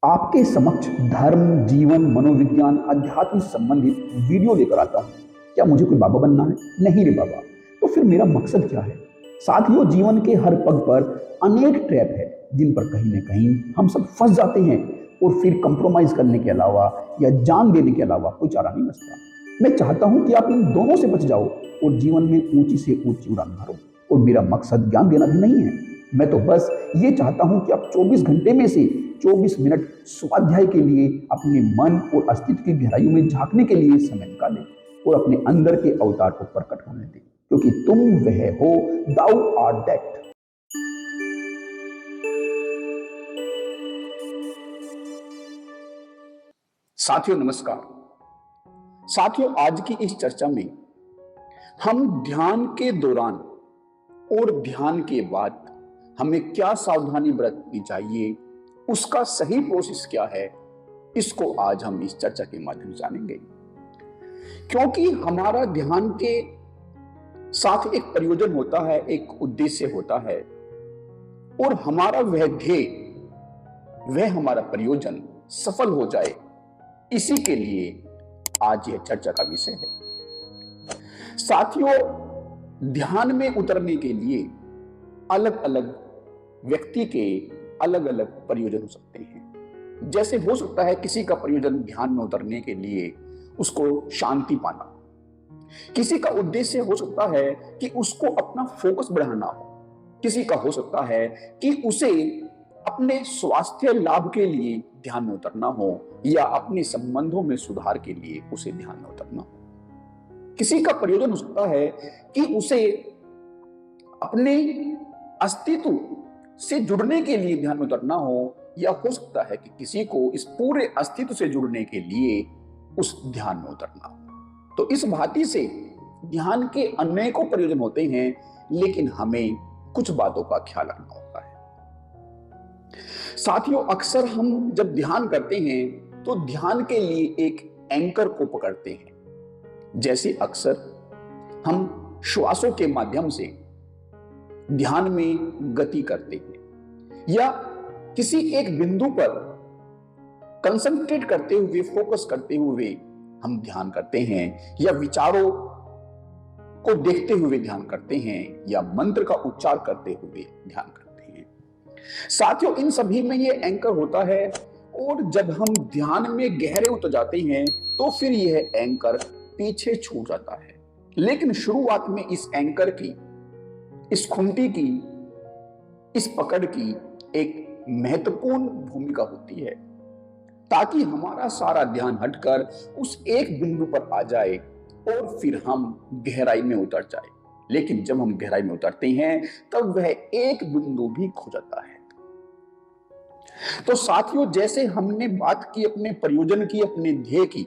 आपके समक्ष धर्म, जीवन, मनोविज्ञान, अध्यात्म से संबंधित वीडियो लेकर आता हूँ। क्या मुझे कोई बाबा बनना है? नहीं रे बाबा। तो फिर मेरा मकसद क्या है? साथियों, जीवन के हर पग पर अनेक ट्रैप है, जिन पर कहीं न कहीं हम सब फँस जाते हैं और फिर कंप्रोमाइज़ करने के अलावा या जान देने के अलावा कोई चारा नहीं बचता। मैं चाहता हूँ कि आप इन दोनों से बच जाओ और जीवन में ऊँची से ऊँची उड़ान भरो। और मेरा मकसद ज्ञान देना भी नहीं है। मैं तो बस ये चाहता हूं कि आप 24 घंटे में से 24 मिनट स्वाध्याय के लिए अपने मन और अस्तित्व की गहराइयों में झांकने के लिए समय निकालें और अपने अंदर के अवतार को प्रकट होने दें, क्योंकि तुम वह हो, दाउ आर दैट। साथियों नमस्कार। साथियों, आज की इस चर्चा में हम ध्यान के दौरान और ध्यान के बाद हमें क्या सावधानी बरतनी चाहिए, उसका सही प्रोसेस क्या है, इसको आज हम इस चर्चा के माध्यम से जानेंगे। क्योंकि हमारा ध्यान के साथ एक प्रयोजन होता है, एक उद्देश्य होता है, और हमारा वह ध्येय, वह हमारा प्रयोजन सफल हो जाए, इसी के लिए आज यह चर्चा का विषय है। साथियों, ध्यान में उतरने के लिए अलग अलग व्यक्ति के अलग अलग प्रयोजन हो सकते हैं। जैसे हो सकता है किसी का प्रयोजन ध्यान में उतरने के लिए उसको शांति पाना, किसी का उद्देश्य हो सकता है कि उसको अपना फोकस बढ़ाना हो, किसी का हो सकता है कि उसे अपने स्वास्थ्य लाभ के लिए ध्यान में उतरना हो, या अपने संबंधों में सुधार के लिए उसे ध्यान में उतरना हो। किसी का प्रयोजन हो सकता है कि उसे अपने अस्तित्व से जुड़ने के लिए ध्यान में उतरना हो, या हो सकता है कि किसी को इस पूरे अस्तित्व से जुड़ने के लिए उस ध्यान में उतरना हो। तो इस भांति से ध्यान के अनेकों प्रयोजन होते हैं, लेकिन हमें कुछ बातों का ख्याल रखना होता है। साथियों, अक्सर हम जब ध्यान करते हैं तो ध्यान के लिए एक एंकर को पकड़ते हैं। जैसे अक्सर हम श्वासों के माध्यम से ध्यान में गति करते हैं, या किसी एक बिंदु पर कंसंट्रेट करते हुए, फोकस करते हुए हम ध्यान करते हैं, या विचारों को देखते हुए ध्यान करते हैं, या मंत्र का उच्चार करते हुए ध्यान करते हैं। साथियों, इन सभी में ये एंकर होता है, और जब हम ध्यान में गहरे उतर जाते हैं तो फिर यह एंकर पीछे छूट जाता है। लेकिन शुरुआत में इस एंकर की, इस खूंटी की, इस पकड़ की एक महत्वपूर्ण भूमिका होती है, ताकि हमारा सारा ध्यान हटकर उस एक बिंदु पर आ जाए और फिर हम गहराई में उतर जाए। लेकिन जब हम गहराई में उतरते हैं तब वह एक बिंदु भी खो जाता है। तो साथियों, जैसे हमने बात की अपने प्रयोजन की, अपने ध्येय की,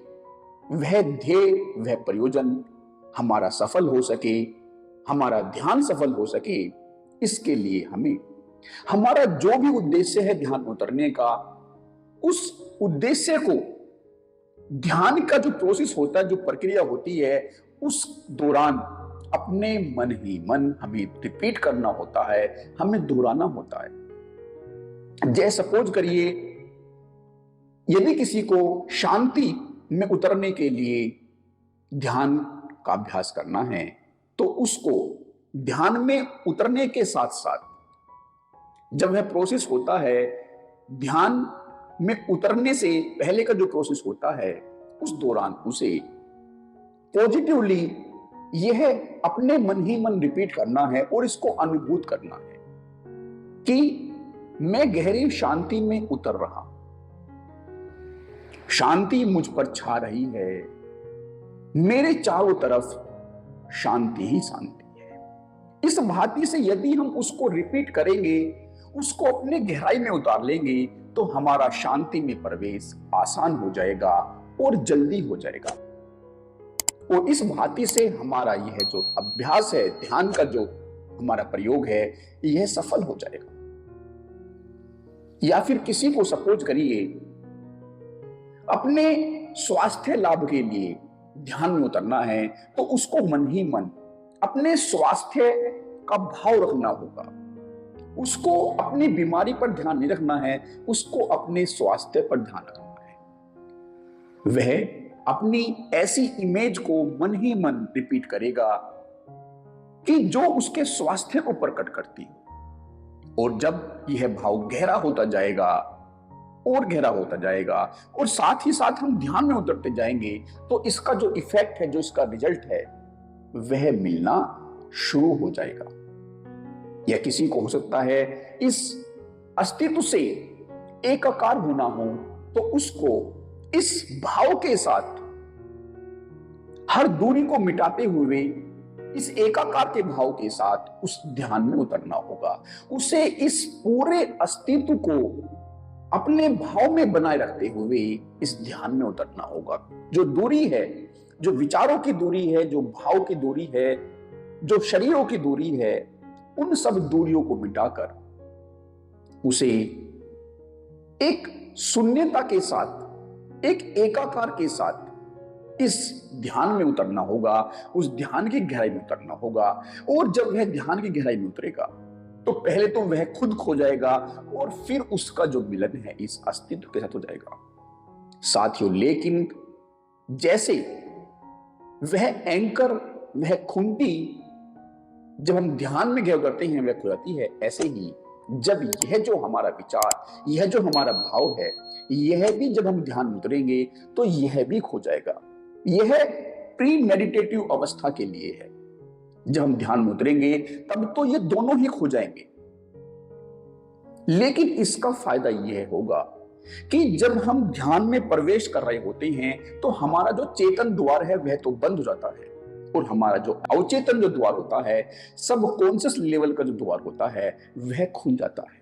वह ध्येय, वह प्रयोजन हमारा सफल हो सके, हमारा ध्यान सफल हो सके, इसके लिए हमें हमारा जो भी उद्देश्य है ध्यान में उतरने का, उस उद्देश्य को ध्यान का जो प्रोसेस होता है, जो प्रक्रिया होती है, उस दौरान अपने मन ही मन हमें रिपीट करना होता है, हमें दोहराना होता है। जैसे सपोज करिए, यदि किसी को शांति में उतरने के लिए ध्यान का अभ्यास करना है, तो उसको ध्यान में उतरने के साथ साथ जब वह प्रोसेस होता है, ध्यान में उतरने से पहले का जो प्रोसेस होता है, उस दौरान उसे पॉजिटिवली यह अपने मन ही मन रिपीट करना है और इसको अनुभूत करना है कि मैं गहरी शांति में उतर रहा, शांति मुझ पर छा रही है, मेरे चारों तरफ शांति ही शांति है। इस भांति से यदि हम उसको रिपीट करेंगे, उसको अपने गहराई में उतार लेंगे, तो हमारा शांति में प्रवेश आसान हो जाएगा और जल्दी हो जाएगा। और इस भांति से हमारा यह जो अभ्यास है, ध्यान का जो हमारा प्रयोग है, यह सफल हो जाएगा। या फिर किसी को सपोज करिए अपने स्वास्थ्य लाभ के लिए ध्यान में उतरना है, तो उसको मन ही मन अपने स्वास्थ्य का भाव रखना होगा, उसको अपनी बीमारी पर ध्यान नहीं रखना है, उसको अपने स्वास्थ्य पर ध्यान रखना है। वह अपनी ऐसी इमेज को मन ही मन रिपीट करेगा कि जो उसके स्वास्थ्य को प्रकट करती। और जब यह भाव गहरा होता जाएगा और गहरा होता जाएगा और साथ ही साथ हम ध्यान में उतरते जाएंगे, तो इसका जो इफेक्ट है, जो इसका रिजल्ट है, वह मिलना शुरू हो जाएगा। या किसी को हो सकता है इस अस्तित्व से एकाकार होना हो, तो उसको इस भाव के साथ हर दूरी को मिटाते हुए इस एकाकार के भाव के साथ उस ध्यान में उतरना होगा। उसे इस पूरे अस्तित्व को अपने भाव में बनाए रखते हुए इस ध्यान में उतरना होगा। जो दूरी है, जो विचारों की दूरी है, जो भाव की दूरी है, जो शरीरों की दूरी है, उन सब दूरियों को मिटाकर उसे एक शून्यता के साथ, एक एकाकार के साथ इस ध्यान में उतरना होगा, उस ध्यान की गहराई में उतरना होगा। और जब वह ध्यान की गहराई में उतरेगा, तो पहले तो वह खुद खो जाएगा और फिर उसका जो मिलन है इस अस्तित्व के साथ हो जाएगा। साथियों, लेकिन जैसे वह एंकर, वह खूंटी जब हम ध्यान में गहरा करते हैं वह खो जाती है, ऐसे ही जब यह जो हमारा विचार, यह जो हमारा भाव है, यह भी जब हम ध्यान में उतरेंगे तो यह भी खो जाएगा। यह प्री मेडिटेटिव अवस्था के लिए है। जब हम ध्यान में उतरेंगे तब तो ये दोनों ही खो जाएंगे। लेकिन इसका फायदा यह होगा कि जब हम ध्यान में प्रवेश कर रहे होते हैं तो हमारा जो चेतन द्वार है वह तो बंद हो जाता है, और हमारा जो अवचेतन जो द्वार होता है, सब कॉन्शियस लेवल का जो द्वार होता है, वह खुल जाता है।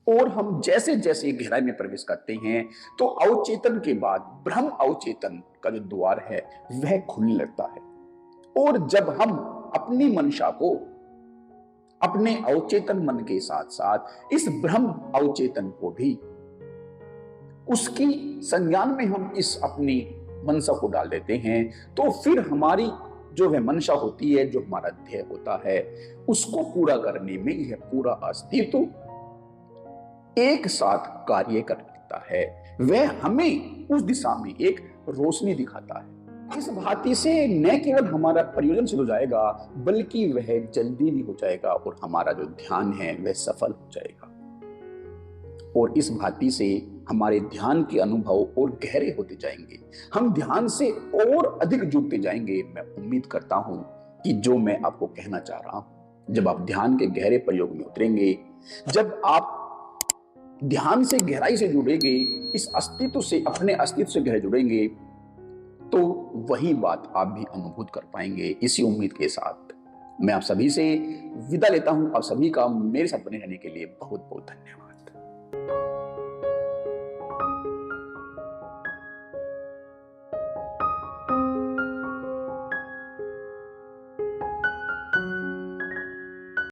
और हम जैसे जैसे गहराई में प्रवेश करते हैं तो अवचेतन के बाद ब्रह्म अवचेतन का जो द्वार है वह खुलने लगता है। और जब हम अपनी मंशा को अपने अवचेतन मन के साथ साथ इस ब्रह्म अवचेतन को भी उसकी संज्ञान में हम इस अपनी मनसा को डाल देते हैं, तो फिर हमारी जो वह मनसा होती है, जो हमारा ध्येय होता है, उसको पूरा करने में यह पूरा अस्तित्व एक साथ कार्य कर सकता है। वह हमें उस दिशा में एक रोशनी दिखाता है। इस भांति से न केवल हमारा प्रयोजन सिद्ध हो जाएगा, बल्कि वह जल्दी भी हो जाएगा और हमारा जो ध्यान है वह सफल हो जाएगा। और इस भांति से हमारे ध्यान के अनुभव और गहरे होते जाएंगे, हम ध्यान से और अधिक जुड़ते जाएंगे। मैं उम्मीद करता हूं कि जो मैं आपको कहना चाह रहा हूं, जब आप ध्यान के गहरे प्रयोग में उतरेंगे, जब आप ध्यान से गहराई से जुड़ेंगे, इस अस्तित्व से, अपने अस्तित्व से गहरे जुड़ेंगे, तो वही बात आप भी अनुभूत कर पाएंगे। इसी उम्मीद के साथ मैं आप सभी से विदा लेता हूं। आप सभी का मेरे साथ बने रहने के लिए बहुत बहुत धन्यवाद।